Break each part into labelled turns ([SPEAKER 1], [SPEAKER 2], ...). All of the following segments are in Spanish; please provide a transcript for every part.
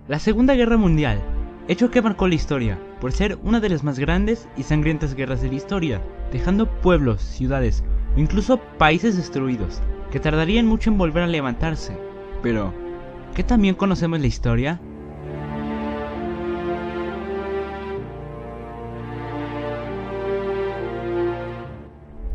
[SPEAKER 1] La Segunda Guerra Mundial, hecho que marcó la historia por ser una de las más grandes y sangrientas guerras de la historia, dejando pueblos, ciudades o incluso países destruidos, que tardarían mucho en volver a levantarse. Pero, ¿qué tan bien conocemos la historia?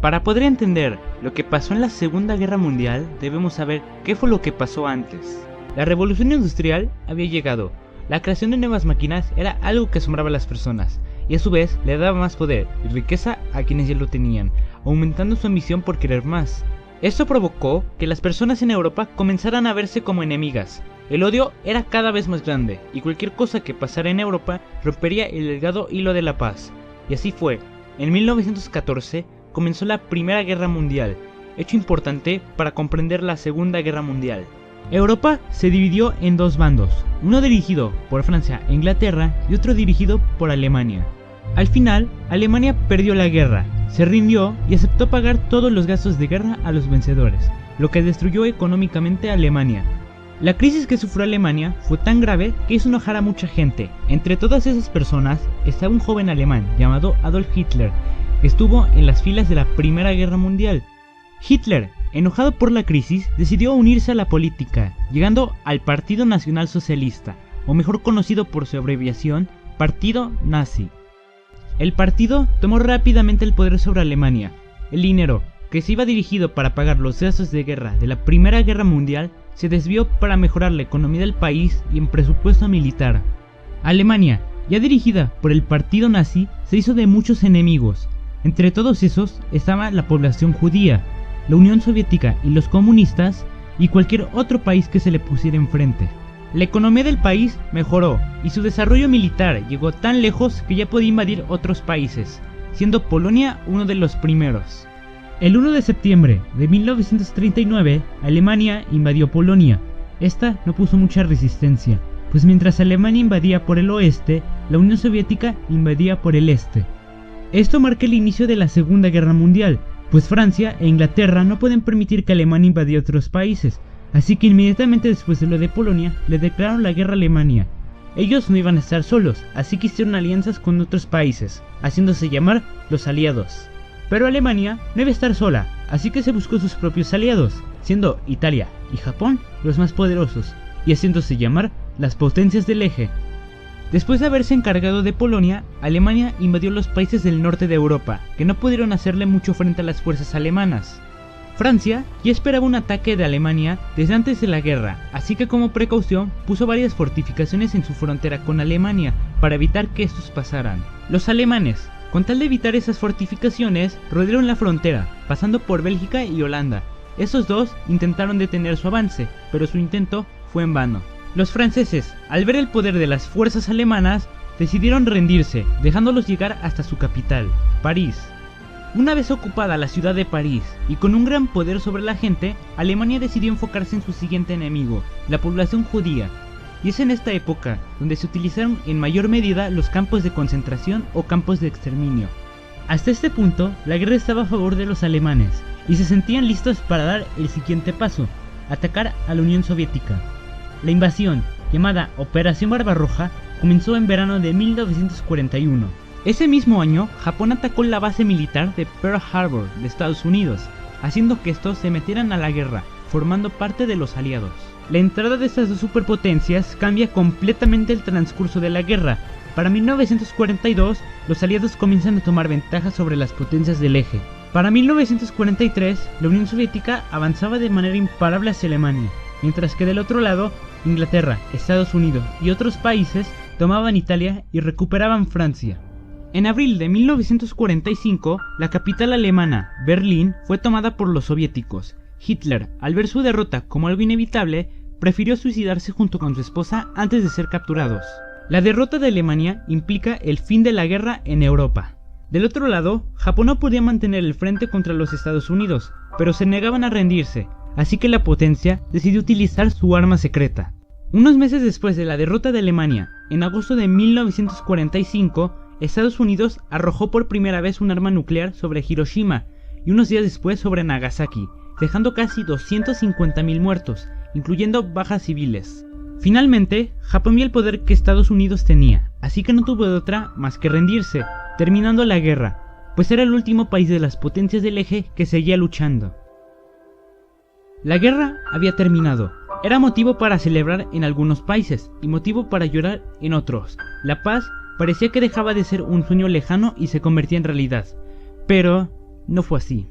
[SPEAKER 1] Para poder entender lo que pasó en la Segunda Guerra Mundial, debemos saber qué fue lo que pasó antes. La revolución industrial había llegado. La creación de nuevas máquinas era algo que asombraba a las personas, y a su vez le daba más poder y riqueza a quienes ya lo tenían, aumentando su ambición por querer más. Esto provocó que las personas en Europa comenzaran a verse como enemigas. El odio era cada vez más grande, y cualquier cosa que pasara en Europa rompería el delgado hilo de la paz. Y así fue. En 1914 comenzó la Primera Guerra Mundial, hecho importante para comprender la Segunda Guerra Mundial. Europa se dividió en dos bandos, uno dirigido por Francia e Inglaterra y otro dirigido por Alemania. Al final, Alemania perdió la guerra, se rindió y aceptó pagar todos los gastos de guerra a los vencedores, lo que destruyó económicamente a Alemania. La crisis que sufrió Alemania fue tan grave que hizo enojar a mucha gente. Entre todas esas personas estaba un joven alemán llamado Adolf Hitler, que estuvo en las filas de la Primera Guerra Mundial. Hitler, enojado por la crisis, decidió unirse a la política, llegando al Partido Nacional Socialista, o mejor conocido por su abreviación, Partido Nazi. El partido tomó rápidamente el poder sobre Alemania. El dinero, que se iba dirigido para pagar los gastos de guerra de la Primera Guerra Mundial, se desvió para mejorar la economía del país y en presupuesto militar. Alemania, ya dirigida por el Partido Nazi, se hizo de muchos enemigos. Entre todos esos estaba la población judía, la Unión Soviética y los comunistas, y cualquier otro país que se le pusiera enfrente. La economía del país mejoró y su desarrollo militar llegó tan lejos que ya podía invadir otros países, siendo Polonia uno de los primeros. El 1 de septiembre de 1939, Alemania invadió Polonia. Esta no puso mucha resistencia, pues mientras Alemania invadía por el oeste, la Unión Soviética invadía por el este. Esto marca el inicio de la Segunda Guerra Mundial, pues Francia e Inglaterra no pueden permitir que Alemania invadiera otros países, así que inmediatamente después de lo de Polonia, le declararon la guerra a Alemania. Ellos no iban a estar solos, así que hicieron alianzas con otros países, haciéndose llamar los aliados. Pero Alemania no iba a estar sola, así que se buscó sus propios aliados, siendo Italia y Japón los más poderosos, y haciéndose llamar las potencias del eje. Después de haberse encargado de Polonia, Alemania invadió los países del norte de Europa, que no pudieron hacerle mucho frente a las fuerzas alemanas. Francia ya esperaba un ataque de Alemania desde antes de la guerra, así que como precaución puso varias fortificaciones en su frontera con Alemania para evitar que estos pasaran. Los alemanes, con tal de evitar esas fortificaciones, rodearon la frontera, pasando por Bélgica y Holanda. Estos dos intentaron detener su avance, pero su intento fue en vano. Los franceses, al ver el poder de las fuerzas alemanas, decidieron rendirse, dejándolos llegar hasta su capital, París. Una vez ocupada la ciudad de París y con un gran poder sobre la gente, Alemania decidió enfocarse en su siguiente enemigo, la población judía. Y es en esta época donde se utilizaron en mayor medida los campos de concentración o campos de exterminio. Hasta este punto, la guerra estaba a favor de los alemanes y se sentían listos para dar el siguiente paso, atacar a la Unión Soviética. La invasión, llamada Operación Barbarroja, comenzó en verano de 1941. Ese mismo año, Japón atacó la base militar de Pearl Harbor de Estados Unidos, haciendo que estos se metieran a la guerra, formando parte de los aliados. La entrada de estas dos superpotencias cambia completamente el transcurso de la guerra. Para 1942, los aliados comienzan a tomar ventaja sobre las potencias del eje. Para 1943, la Unión Soviética avanzaba de manera imparable hacia Alemania, mientras que del otro lado, Inglaterra, Estados Unidos y otros países tomaban Italia y recuperaban Francia. En abril de 1945, la capital alemana, Berlín, fue tomada por los soviéticos. Hitler, al ver su derrota como algo inevitable, prefirió suicidarse junto con su esposa antes de ser capturados. La derrota de Alemania implica el fin de la guerra en Europa. Del otro lado, Japón no podía mantener el frente contra los Estados Unidos, pero se negaban a rendirse, así que la potencia decidió utilizar su arma secreta. Unos meses después de la derrota de Alemania, en agosto de 1945, Estados Unidos arrojó por primera vez un arma nuclear sobre Hiroshima y unos días después sobre Nagasaki, dejando casi 250.000 muertos, incluyendo bajas civiles. Finalmente, Japón vio el poder que Estados Unidos tenía, así que no tuvo de otra más que rendirse, terminando la guerra, pues era el último país de las potencias del eje que seguía luchando. La guerra había terminado. Era motivo para celebrar en algunos países y motivo para llorar en otros. La paz parecía que dejaba de ser un sueño lejano y se convertía en realidad. Pero no fue así.